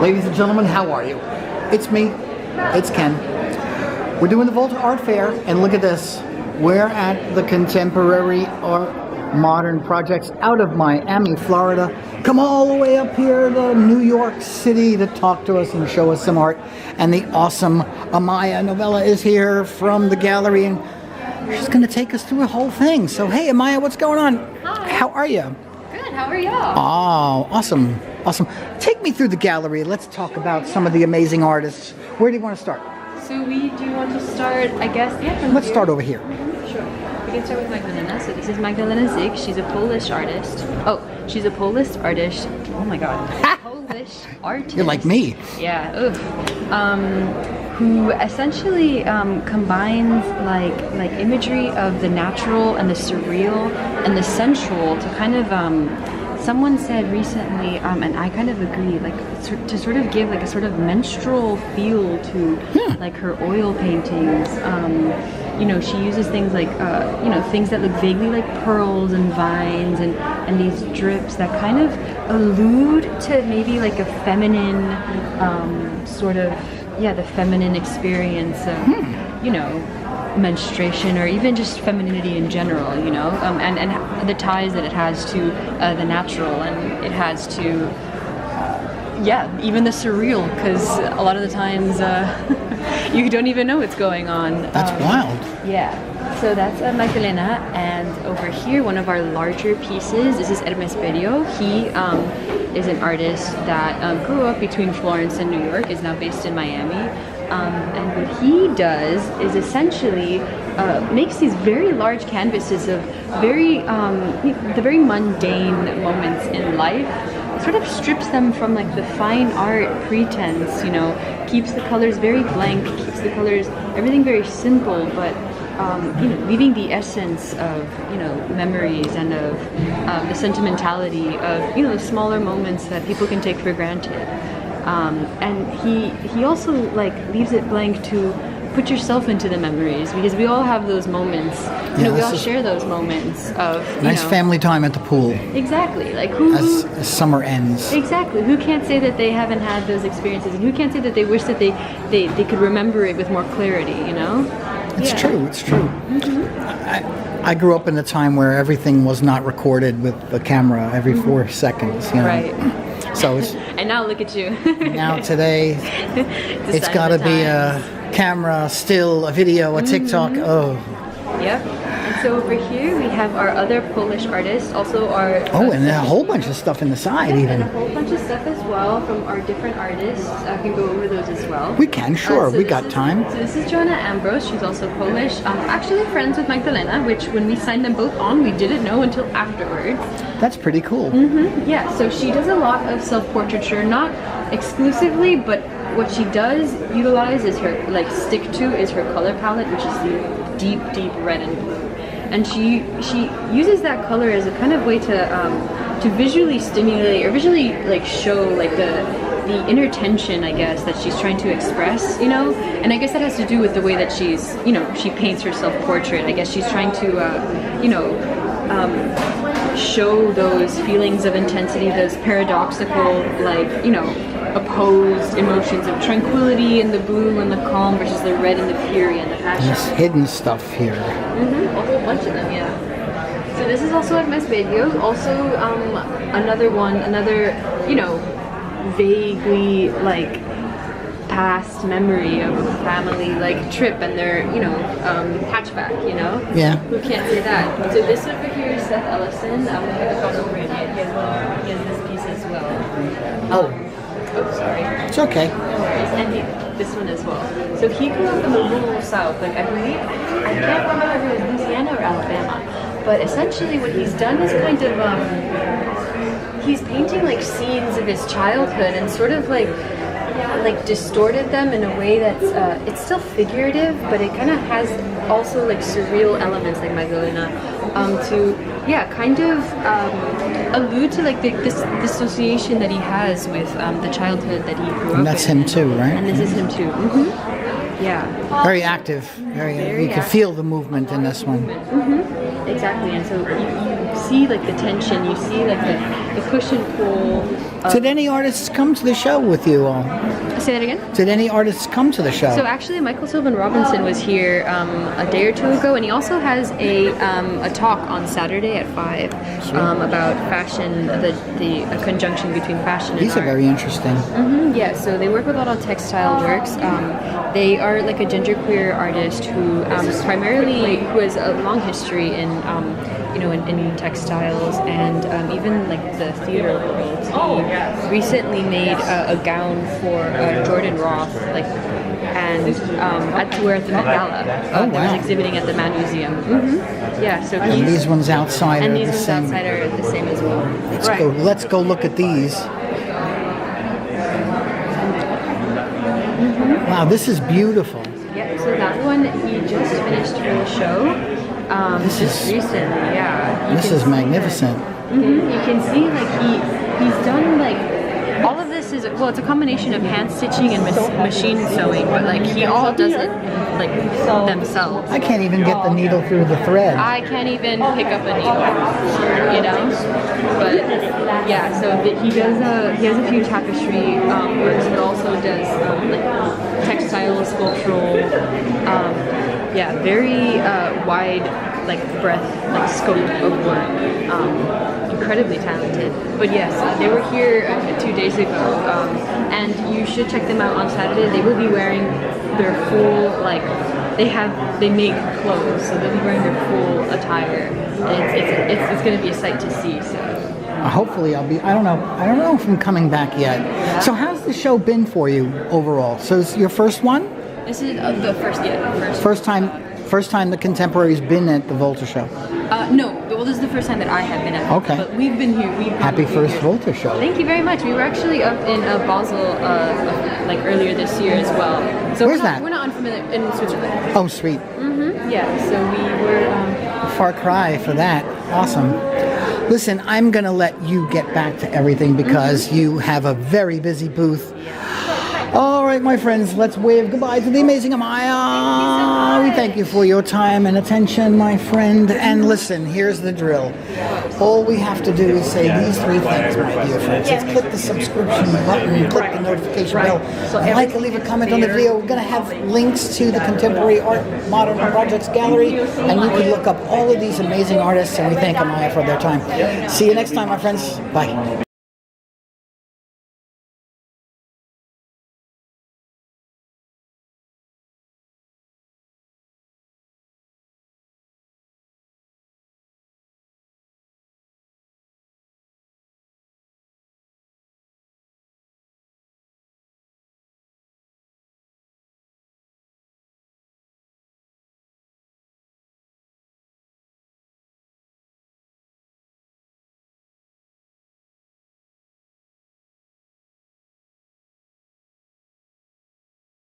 Ladies and gentlemen, how are you? It's me, it's Ken. We're doing the Volta Art Fair, and look at this. We're at the Contemporary Art Modern Projects out of Miami, Florida. Come all the way up here to New York City to talk to us and show us some art. And the awesome Amaya Novella is here from the gallery, and she's going to take us through the whole thing. So, hey, Amaya, what's going on? Hi. How are you? Good, how are y'all? Oh, awesome. Awesome. Take me through the gallery. Let's talk about some of the amazing artists. Where do you want to start? So we do want to start, I guess, from Let's here. start over here. Sure. We can start with Magdalena. So this is Magdalena Zig. She's a Polish artist. Oh, she's a Polish artist. Oh my god. Polish artist. You're like me. Yeah. Oof. Who essentially combines like imagery of the natural and the surreal and the sensual to kind of someone said recently, and I kind of agree, like to sort of give like a sort of menstrual feel to like her oil paintings. You know, she uses things like you know, things that look vaguely like pearls and vines and these drips that kind of allude to maybe like a feminine sort of, yeah, the feminine experience of, you know, menstruation or even just femininity in general, you know, and the ties that it has to the natural, and it has to, yeah, even the surreal, because a lot of the times you don't even know what's going on. That's wild. Yeah. So that's Magdalena, and over here, one of our larger pieces, this is Hermes Perio. He is an artist that grew up between Florence and New York, is now based in Miami. And what he does is essentially makes these very large canvases of the very mundane moments in life, sort of strips them from like the fine art pretense, you know, keeps the colors very blank, keeps the colors, everything very simple, but you know, leaving the essence of, you know, memories and of the sentimentality of, you know, the smaller moments that people can take for granted. And he also like leaves it blank to put yourself into the memories, because we all have those moments. You know, we all share those moments of nice family time at the pool. Exactly. Like who as summer ends. Exactly. Who can't say that they haven't had those experiences, and who can't say that they wish that they could remember it with more clarity, you know? It's true, it's true. I grew up in a time where everything was not recorded with the camera every 4 seconds, you know. Right. So it's and now look at you. now today it's got to be a camera, still a video, a TikTok. Oh. Yep. And so over here we have our other Polish artists, also our and a whole bunch of stuff in the side, even. And a whole bunch of stuff as well from our different artists. I can go over those as well. We can, sure. So we got time. So this is Jonah Ambrose. She's also Polish. Actually friends with Magdalena, which when we signed them both on, we didn't know until afterwards. That's pretty cool. Yeah, so she does a lot of self-portraiture, not exclusively, but what she does utilize is her, like, stick to is her color palette, which is the deep red and blue. And she uses that color as a kind of way to visually stimulate or visually like show like the inner tension, I guess, that she's trying to express, you know. And I guess that has to do with the way that she's, you know, she paints her self-portrait. I guess she's trying to, you know, show those feelings of intensity, those paradoxical, like, you know, opposed emotions of tranquility and the blue and the calm versus the red and the fury and the passion. There's hidden stuff here. A whole bunch of them, yeah. So this is also Hermes Perio. Also another, you know, vaguely like past memory of a family like trip and their, you know, hatchback, you know? Yeah. Who can't say that? So this over here is Seth Ellison. I'm going to go over it. He has this piece as well. Oh, sorry. It's okay. No worries. And this one as well. So he grew up in the rural South, like I believe, I can't remember if it was Louisiana or Alabama, but essentially what he's done is kind of, he's painting like scenes of his childhood and sort of like distorted them in a way that's, it's still figurative, but it kind of has also like surreal elements like Magdalena, to, yeah, kind of allude to like this dissociation that he has with the childhood that he grew up in. And that's him too, right? And this is him too. Yeah. Very active. Very you can feel the movement in this one. Exactly. And so you see like the tension, you see like the push and pull. Did any artists come to the show with you all? Say that again? Did any artists come to the show? So actually, Michael Sylvan Robinson was here a day or two ago, and he also has a talk on Saturday at 5 about fashion, a conjunction between fashion and These art. are very interesting. Yeah, so they work with a lot of textile works. They are like a genderqueer artist who who has a long history in in textiles and even like the theater world. He recently made a gown for Jordan Roth, to wear at the Met Gala. That was exhibiting at the Man Museum. Yeah, so And these ones outside are the same. are the same as well. Let's go look at these. Wow, this is beautiful. Yeah, so that one he just finished for the show. This is Recently, yeah. This is magnificent. You can see he's done all of this is it's a combination of hand stitching and machine sewing, but he all does it themselves. I can't even get the needle through the thread. I can't even pick up a needle, But yeah, so he has a few tapestry works, but also does textile, sculptural, very wide breadth, scope of work. Incredibly talented. But yes, they were here 2 days ago, and you should check them out on Saturday. They will be wearing their full they make clothes, so they'll be wearing their full attire. And it's going to be a sight to see. So. Hopefully I'll be. I don't know if I'm coming back yet. So how's the show been for you overall? So it's your first one? This is the first. First time the Contemporary's been at the Volta show. No, well, this is the first time that I have been at Volta, but we've been here. Happy first Volta show. Thank you very much. We were actually up in Basel earlier this year as well. So Where's that? We're not unfamiliar in Switzerland. Oh, sweet. Yeah, so we were... Far cry for that. Awesome. Listen, I'm going to let you get back to everything because you have a very busy booth. All right, my friends, let's wave goodbye to the amazing Amaya. We thank you for your time and attention, my friend. And listen, here's the drill. All we have to do is say these 3 things, my dear friends. Let's click the subscription button, click the notification bell, and leave a comment on the video. We're going to have links to the Contemporary Art Modern Projects Gallery, and you can look up all of these amazing artists, and we thank Amaya for their time. See you next time, my friends. Bye.